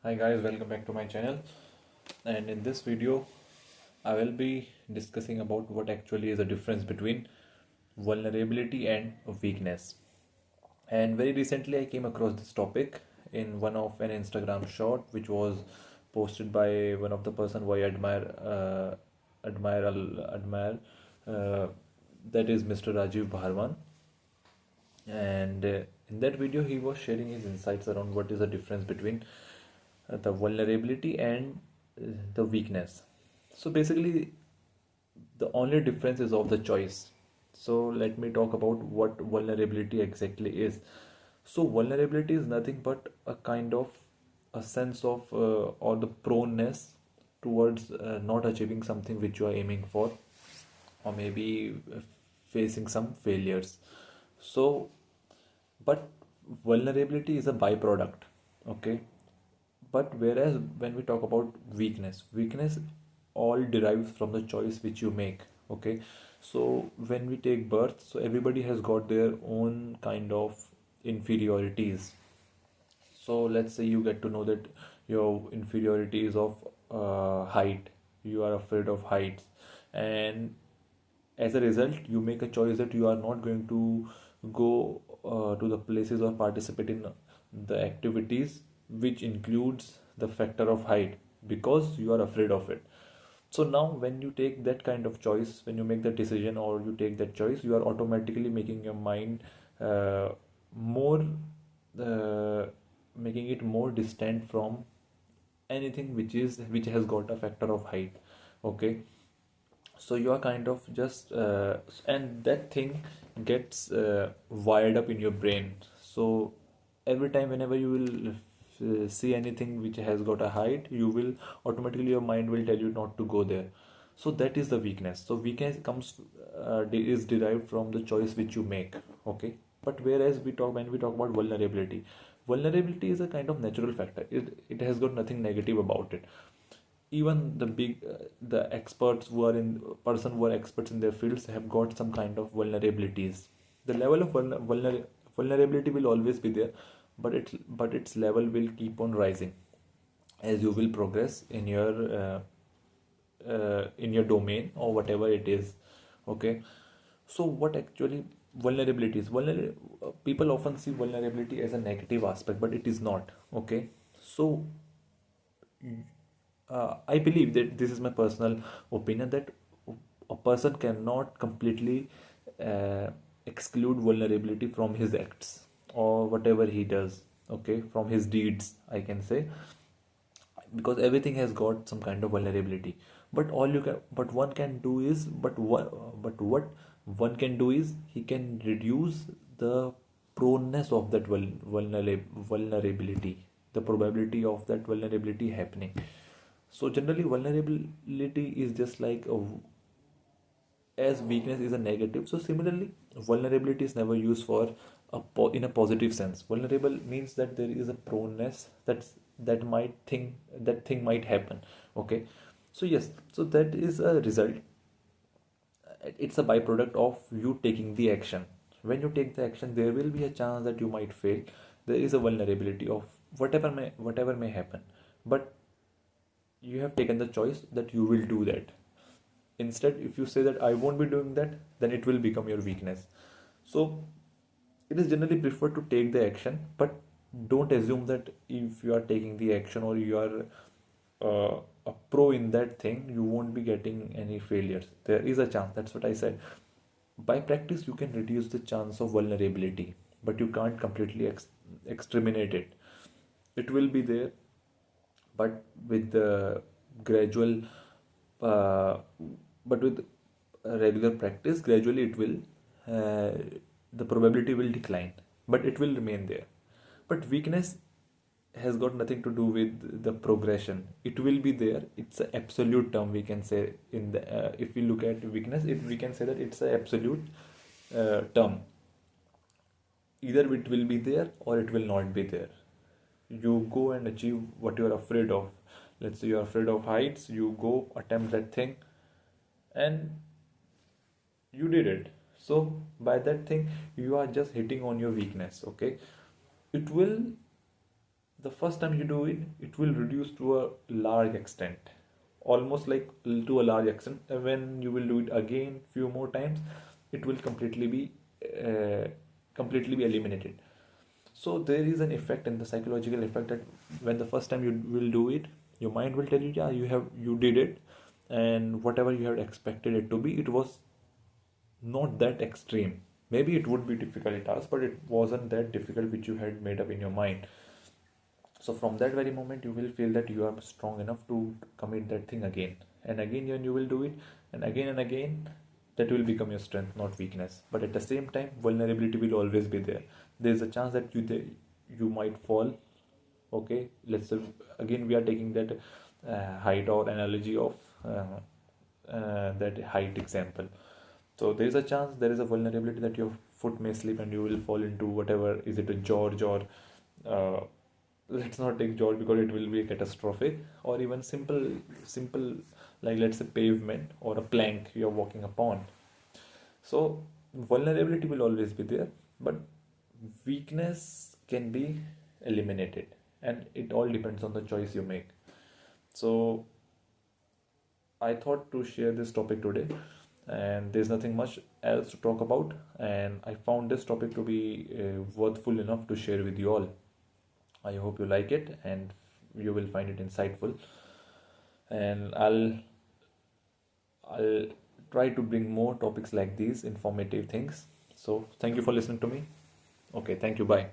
Hi guys, welcome back to my channel. And in this video I will be discussing about what actually is the difference between vulnerability and weakness. And very recently I came across this topic in one of an Instagram short which was posted by one of the person who I admire uh, that is Mr. Rajiv Bharwan. And in that video he was sharing his insights around what is the difference between the vulnerability and the weakness. So basically the only difference is of the choice. So let me talk about what vulnerability exactly is. So vulnerability is nothing but a kind of a sense of or the proneness towards not achieving something which you are aiming for, or maybe facing some failures. So but vulnerability is a byproduct, okay? But whereas when we talk about weakness all derives from the choice which you make, okay? So when we take birth, so everybody has got their own kind of inferiorities. So let's say you get to know that your inferiority is of height, you are afraid of heights, and as a result you make a choice that you are not going to go to the places or participate in the activities which includes the factor of height because you are afraid of it. So now when you take that kind of choice, when you make that decision or you take that choice, you are automatically making your mind more uh, making it more distant from anything which has got a factor of height, okay? So you are kind of just and that thing gets wired up in your brain. So every time whenever you will see anything which has got a height, you will automatically, your mind will tell you not to go there. So that is the weakness. So weakness comes is derived from the choice which you make, okay? But whereas when we talk about vulnerability is a kind of natural factor. It has got nothing negative about it. Even the experts who are in person who are experts in their fields have got some kind of vulnerabilities. The level of vulnerability will always be there, but its level will keep on rising as you will progress in your domain or whatever it is, okay? So what actually vulnerability is? People often see vulnerability as a negative aspect, but it is not, okay? So I believe that this is my personal opinion that a person cannot completely uh, exclude vulnerability from his acts or whatever he does, okay, from his deeds, I can say, because everything has got some kind of vulnerability. But one can do is, what one can do is he can reduce the proneness of that vulnerability, the probability of that vulnerability happening. So generally vulnerability is just like as weakness is a negative, so similarly vulnerability is never used for in a positive sense. Vulnerable means that there is a proneness that thing might happen, okay? So yes, so that is a result. It's a byproduct of you taking the action. When you take the action, there will be a chance that you might fail. There is a vulnerability of whatever may happen, but you have taken the choice that you will do that. Instead, if you say that I won't be doing that, then it will become your weakness. So it is generally preferred to take the action, but don't assume that if you are taking the action or you are a pro in that thing, you won't be getting any failures. There is a chance. That's what I said. By practice, you can reduce the chance of vulnerability, but you can't completely exterminate it. It will be there, but with the gradual uh, but with regular practice, gradually it will uh, the probability will decline, but it will remain there. But weakness has got nothing to do with the progression. It will be there. It's an absolute term, we can say. In the if we look at weakness, we can say that it's an absolute term. Either it will be there or it will not be there. You go and achieve what you are afraid of. Let's say you are afraid of heights, you go attempt that thing and you did it. So by that thing you are just hitting on your weakness, okay? It will the first time you do it, it will reduce to a large extent, almost like to a large extent. When you will do it again few more times, it will uh, completely be eliminated. So there is an effect, in the psychological effect, that when the first time you will do it, your mind will tell you, yeah, you did it, and whatever you had expected it to be, it was not that extreme. Maybe it would be difficult task, but it wasn't that difficult which you had made up in your mind. So from that very moment, you will feel that you are strong enough to commit that thing again and again. When you will do it and again, that will become your strength, not weakness. But at the same time, vulnerability will always be there. There is a chance that you might fall. Okay, let's say again we are taking that height or analogy of that height example. So there is a chance, there is a vulnerability that your foot may slip and you will fall into whatever, is it a George or uh, let's not take George because it will be catastrophic, or even simple, like let's say pavement or a plank you're walking upon. So vulnerability will always be there, but weakness can be eliminated, and it all depends on the choice you make. So I thought to share this topic today, and there's nothing much else to talk about, and I found this topic to be worthful enough to share with you all. I hope you like it and you will find it insightful, and I'll try to bring more topics like these, informative things. So thank you for listening to me. Okay, thank you. Bye.